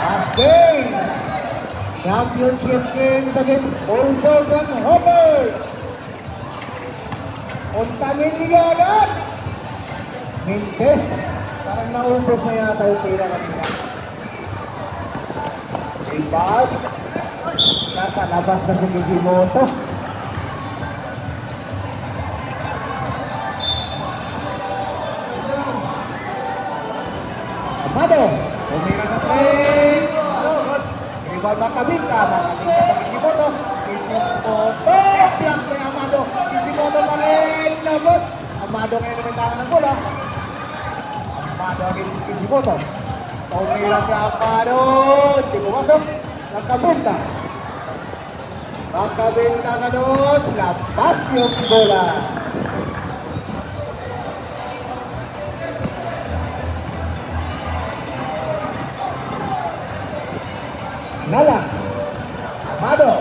Last game. Championship game against Bulldog and Hopper. Untangin niya agad. Mintes. Parang naubos na yata yung tira kanina. Ibag. Nasa labas na si Kikimoto. Amado. Umira na play. Ibag makabinta. Makabinta sa Kikimoto. Kikimoto. Piyak kay Amado. Kikimoto pa rin. Labot. Amado ngayon naman tangan ng bola. Amado agad si Kikimoto. Umira si Amado. Hindi pumasok. Nakabinta. Makabinta ka doon. Labas yung bola. Nala. Amado.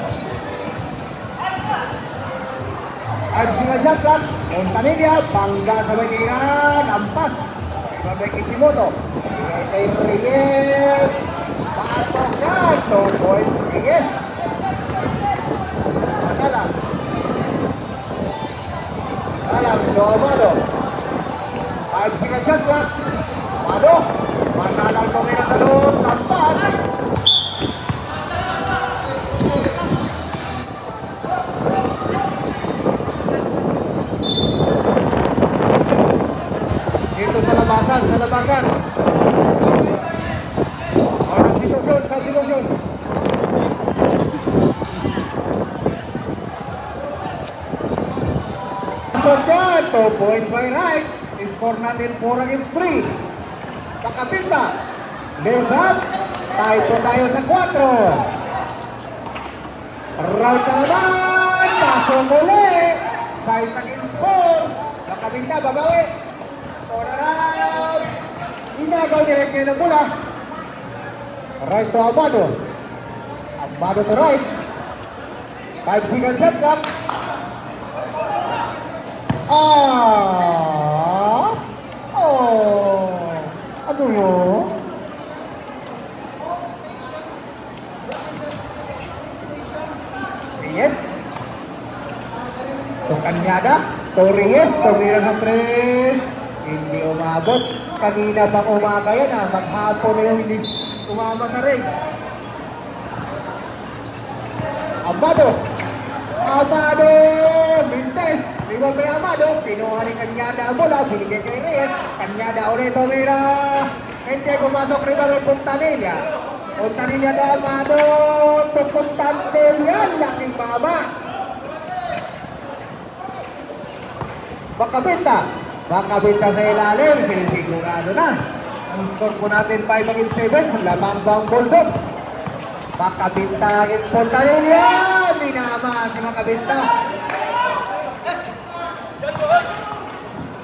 At sinasaklat. Yung kanilya. Bangga sa bagiran. Ampas. Ibabay Kikimoto. Kay Reyes. Pasok na. 2 points Reyes. Nala. Nala. Amado. At sinasaklat. Amado. Manalang tumira ka doon. Ampas. Sa labasan. Orang situasyon. Pagkat, 2 points by right. Score natin 4 against 3. Pakapinta. Lebat. Tayo sa 4. Right na naman. Paso muli. 5 against 4. Pakapinta, babawi. Inagaw direct ngayon ang bola. Right to Amado. Amado to right. 5 seconds shot clock. Ano yun? Reyes. So Kanyada. To Reyes. Tumira sa 3. Hindi umabot. Kanina pang umaga yan maghapon na yung hindi tumama na rin. Amado. Mintes. Diba kay Amado? Pinuha ni Kanyada ang bola. Binigay kay Reyes. Kanyada ulit tumira. Hindi pumasok rin ang Puntanilla. Puntanilla na Amado. Puntanilla. Laking baba. Makabinta sa ilalim, sinisigurado na. Ang score po natin 5 against 7, lamang bang Bulldog. Makabinta against Puntanilla, minama si Makabinta.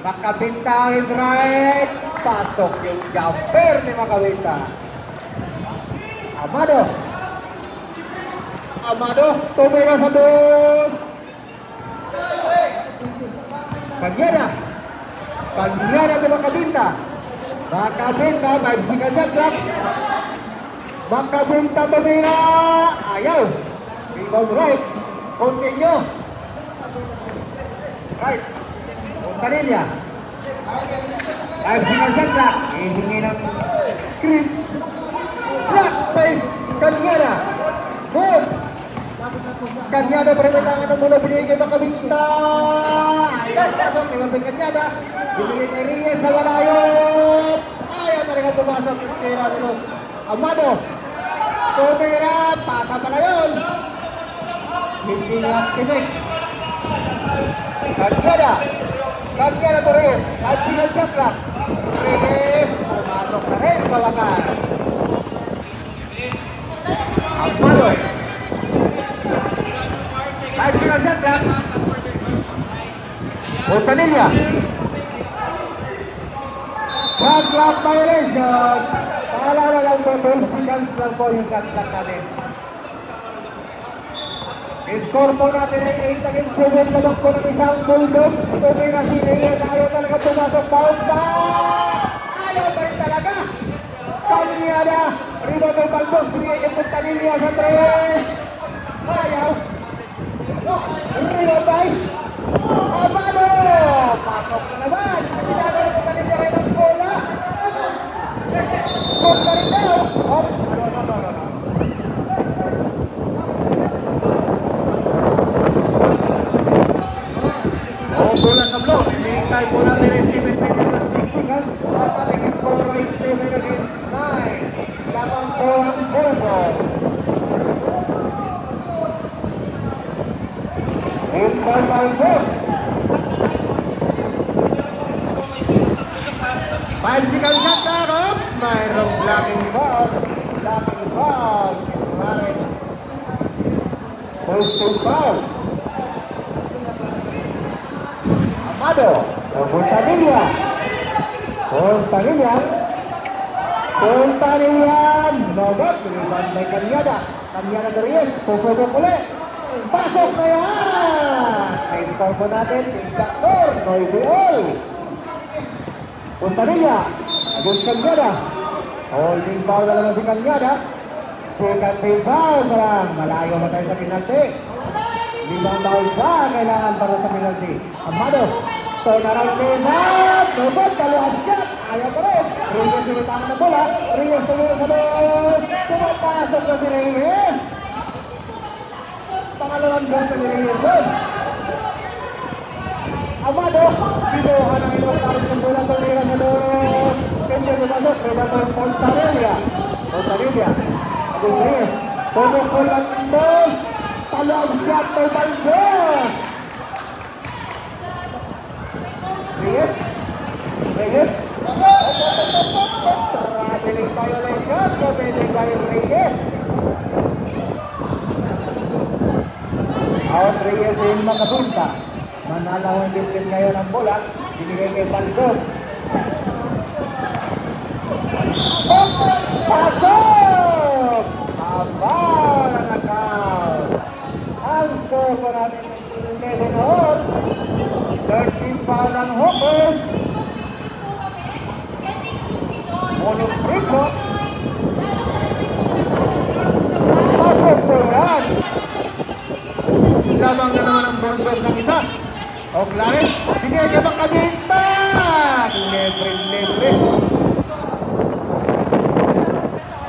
Makabinta against right, pasok yung jumper ni Makabinta. Amado, tumira sa dos. Kanyada ni Makabinta. Makabinta, 5 seconds shot clock. Makabinta tumira. Ayaw. Rebound right. Continue. Right. Puntanilla. 5 seconds shot clock. Hihingi ng screen. Flat by Kanyada. Good. Kanyada permintaan ng bola binigay kay Makabinta. Ayaw pasok, nilapit Kanyada. Binigay kay Reyes sa malayot. Ayaw talaga pumasok yung tira nilo. Amado. Tumira. Pasa pala yun. Hindi nga tinik. Kanyada to Reyes. At sinadyak lang. Reyes. Pumasok na rin sa wakas. Amado. Ay, sinadyak lang. Puntanilla. Shot clock violation. Paalala lang po, 12 seconds lang po yung shot clock natin. Score po natin ay 8 against 7. Labak po ng isang Bulldog. Tumira si Reyes. Ayaw talaga pumasok. Bounce back. Ayaw pa rin talaga. Kanyada. Rebound by Baldos. Binigay kay Puntanilla sa 3. Ayaw. Rebound by Amado. Pasok na naman. Pinagano ng Puntanilla rin ang bola. Shot na rin daw. No. Bola sa block. Hinihintay po natin yung 7 minutes na 6 seconds. Dapat i-score right 7 against 9. Lamang po ang Volvo. Inbound by Boss. 5 seconds shot na. Mayroong blocking ball. Blocking ball. Posting foul. Amado, Puntanilla, Nogot, rebound by Cañada de Reyes, pupusok ulit, pasok na yan! Na-score po natin, Indaktor, Noy All. Puntanilla, against Cañada, holding foul na naman si Cañada, second team foul, malayo na tayo sa penalty. Limang foul pa kailangan para sa penalty. Amado, so narangkinan, Nogot, kaluhan shot, ayaw pa rin. Reyes sinitama na bola, Reyes tuloy sa dos, pumapasok na si Reyes. Pangalawang goal sa ni Reyes doon. Amado, binuha ng ilang taros ng bola sa Reyes sa dos. Hindi lumasok, Predator Pontanilla. Agos Reyes, pumukul ang dos. Talong shot by Baldos. Reyes. Traveling violation. Traveling by Reyes. Out Reyes yung makabunta. Manalaw ang dipin ngayon ang bola. Binigay kay Baldos. Pasok! Abal ang account. Ang score po natin ng 7-all. 13 foul ang Hawkers. Monong Rico. Pasok po yan. Lamang na naman ang Bondos ng isa. O Clarence, bigay niya bang kabinta? Libre.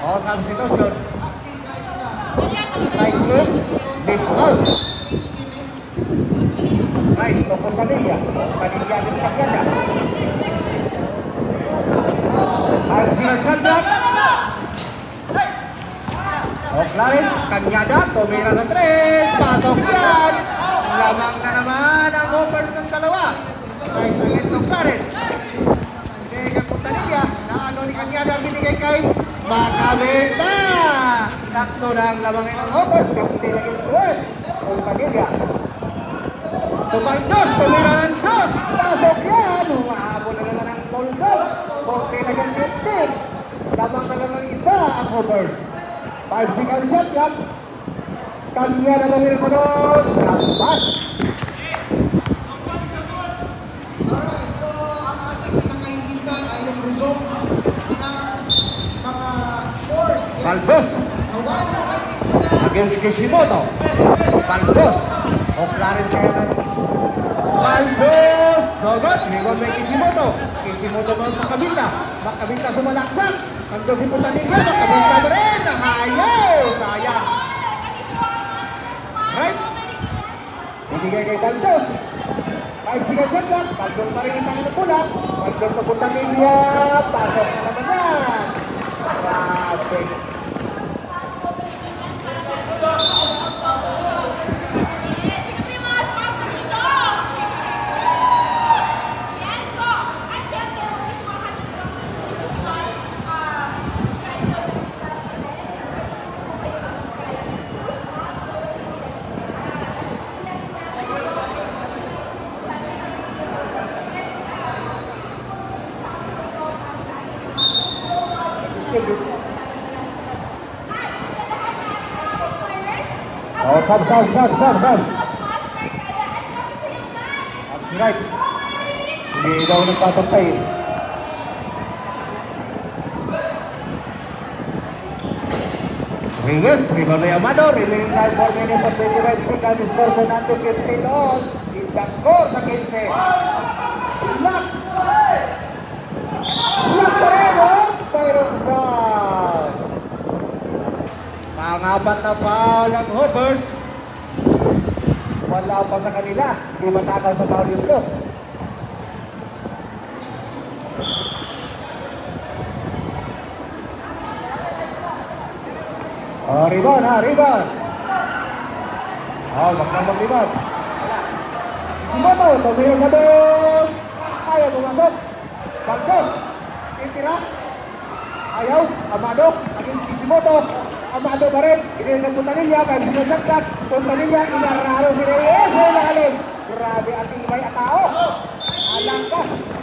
O, substitution. Strike zone, deep out. Nice, to Puntanilla. Puntanilla din sa kanya. Ang sinasandrak. O Clarence, Cañada, tumira sa 3. Pasok yan. Lamang na naman ang offers ng dalawa. Nice against of Clarence. Binigay kay Puntanilla. Naano ni Cañada ang binigay kay Macabenta. Takto na ang lamangin ng offers. 15 against 12. Puntanilla. Baldos, tumira ng shot. Pasok yan. Humahabol na naman ang Baldos. 14 against 15. Lamang na naman isa ang offers. 5 seconds shot yan. Kanya na namin mo doon. Lampas. Alright, so ang ating pinakahihintay ay yung result ng mga scores. Baldos. So while we're waiting for that, Against Kishimoto. Baldos. O Clarence kaya na. Baldos. Nogot. Nigon may Kishimoto. Kishimoto mo sa Makabinta. Makabinta sumalaksak. Nandun si Puntanilla. Makabinta mo rin. Nahayaw. Sayang. Right? Binigay kay Baldos. 5 seconds shot lang. Baldos pa rin itang napulat. Baldos sa Puntanilla. Pasok na naman yan. Grabe. Oh, come. Right. Hindi daw nagpapantay. Reyes, rebound by Amado, remaining time 4 minutes and 25 seconds, score po natin 15 on. Score sa 15. Lock! Lock pa rin, oh! Byron Brown. Pangapat na foul ang Hoppers. Wala pa sa kanila. Hindi matakaw sa foul yung block. Oh, rebound ha, rebound. Oh, magkambang rebound. Simoto, tumira na doon. Ayaw bumabot. Bangkot. Titira. Ayaw. Amado. Aging si Simoto. Amado pa rin. Hindi na Puntanilla. Kahit sinasagkat. Puntanilla. Inararo si Reyes. Ilalim. Grabe ang ibay at tao. Alangkas.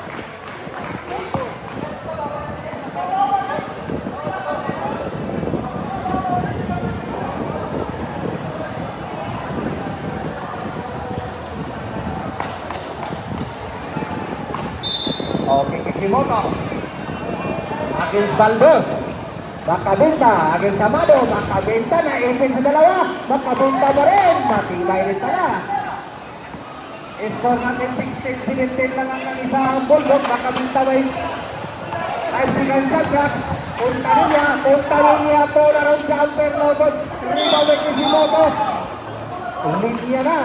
Okay, Kishimoto. Against Baldos. Makabenta. Against Amado. Makabenta na. Ipin sa dalawa. Makabenta pa rin. Matibay rin pala. Score natin 16-17 lang ang isang bulldog. Makabenta ba yung 5 seconds shot. Puntanilla. Turnaround jumper. Lobot. Rebound by Kishimoto. Linya na.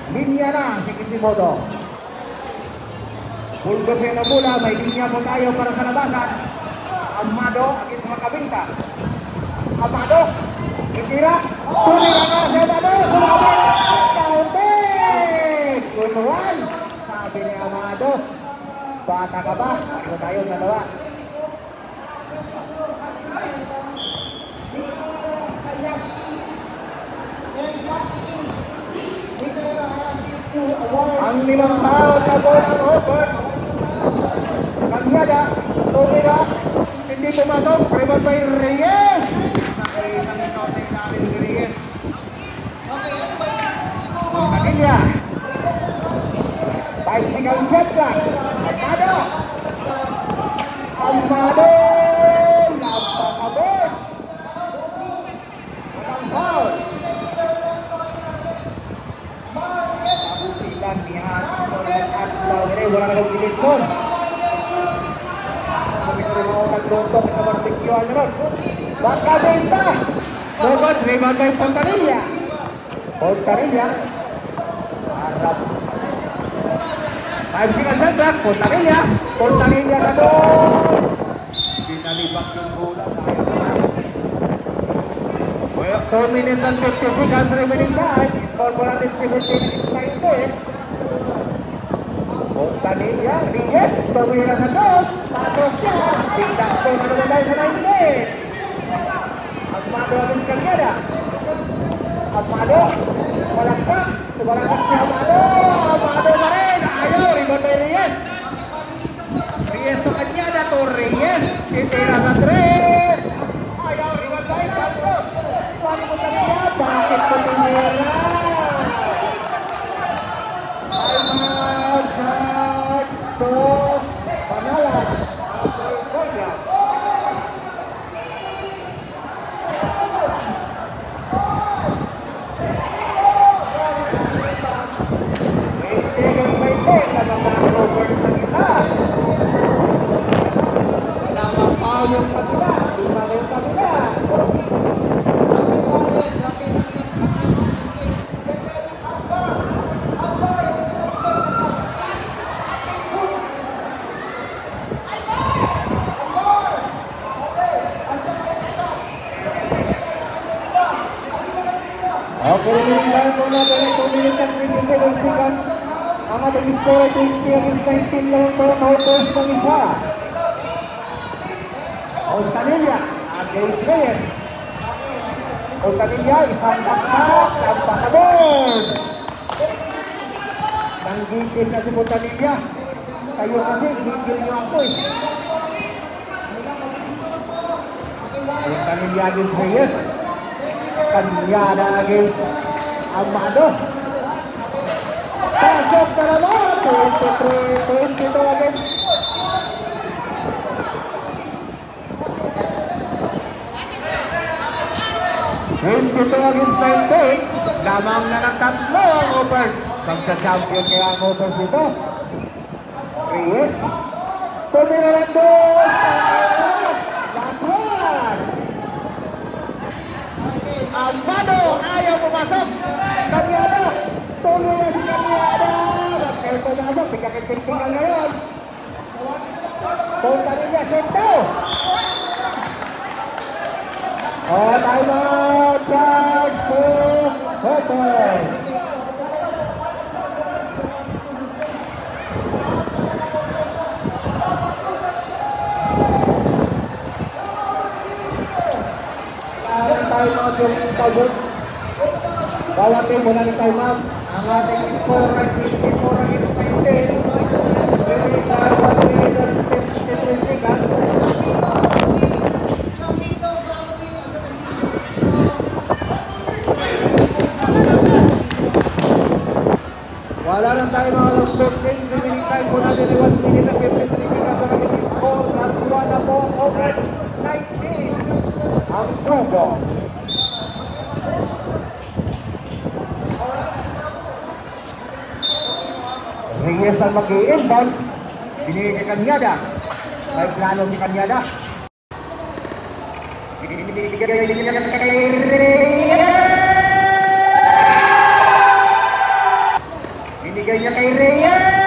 Linya na si Kishimoto. Bulldog yung nabula, may linya po tayo para sa labasan. Amado, agad makabinta. Amado, itira. Tumira na si Amado, sumabit. Counted! Good one. Sabi ni Amado, bata ka ba? Ito tayo dalawa. Ang limang tao na po ang Hopper. Kanyada, tumira, hindi pumasok, rebound by Reyes. Nakita ng kaunay namin ni Reyes. Kanilya. 5 seconds left lang. Amado. Amado. Lampakabot. Walang foul. Silang niyan. Wala na kong gilis nun. Naglutok sa barbecuean naman. Makabenta. Lobot, rebound by Puntanilla. Puntanilla. Harap. 5 seconds left back. Puntanilla. Puntanilla na doon. Pinalibak yung bola. 4 minutes and 50 seconds remaining time. Score po natin 17-19. Puntanilla, Reyes, tumira na doon. Pasok siya. Tingnan ko na naman tayo sa 19. Amado ang Kanyada. Amado, walagpak. Walagpak si Amado. Amado pa rin. Ayaw, rebound by Reyes. Reyes sa Kanyada to Reyes. Itira sa 3. Ayaw, rebound by Amado. Wali mo talaga. Bakit ko tumira? Panalan. Okay, lang po natin ay 2 minutes and 27 seconds. Ang ating score ay 20 against 19 lang po. Hoppers ng isa. Puntanilla against Reyes. Puntanilla, isang baksak. Lampakabot. Nanggigil na si Puntanilla. Kayo kasi, gigil nyo ako eh. Puntanilla against Reyes. Kanyada against Amado. Pasok na naman. 23-22 against 22 against 19. Lamang na ng tatlo ang overs. Sa champion kaya ang overs dito. Reyes. Tumira lang doon. Last one. Almano ayaw pumasok. Kanyada. Tuloy na si Kanyada. Kaya pumasok. Pagkakitintingan ngayon. Punta rin niya. Sento. Time out. Charge to Hotel. Time out yung Talbot. Bawat team muna ng time out. Ang ating score ay 54 against 19. Very tayo sa 3 ha. Wala lang tayo mga long-term remaining time po natin ay 1 minute at 53 seconds ang ating score. Last one na po, over 19 ang Tubo. Reyes ang mag-i-inbound. Binigay kay Kanyada. May plano si Kanyada. Binigay kay Reyes. Binigay niya kay Reyes.